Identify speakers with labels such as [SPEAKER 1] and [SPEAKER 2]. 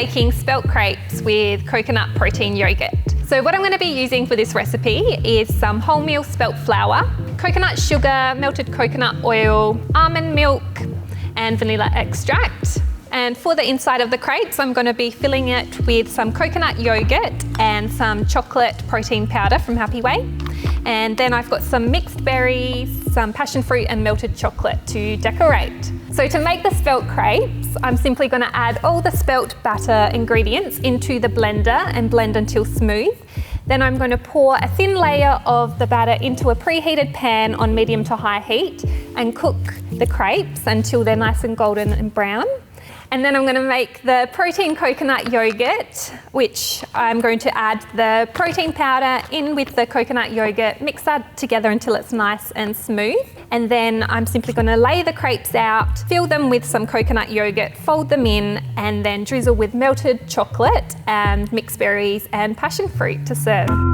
[SPEAKER 1] making spelt crepes with coconut protein yogurt. So what I'm going to be using for this recipe is some wholemeal spelt flour, coconut sugar, melted coconut oil, almond milk, and vanilla extract. And for the inside of the crepes, I'm going to be filling it with some coconut yogurt and some chocolate protein powder from Happy Way. And then I've got some mixed berries, some passion fruit and melted chocolate to decorate. So to make the spelt crepes, I'm simply going to add all the spelt batter ingredients into the blender and blend until smooth. Then I'm going to pour a thin layer of the batter into a preheated pan on medium to high heat and cook the crepes until they're nice and golden and brown. And then I'm going to make the protein coconut yogurt, which I'm going to add the protein powder in with the coconut yogurt, mix that together until it's nice and smooth. And then I'm simply going to lay the crepes out, fill them with some coconut yogurt, fold them in, and then drizzle with melted chocolate and mixed berries and passion fruit to serve.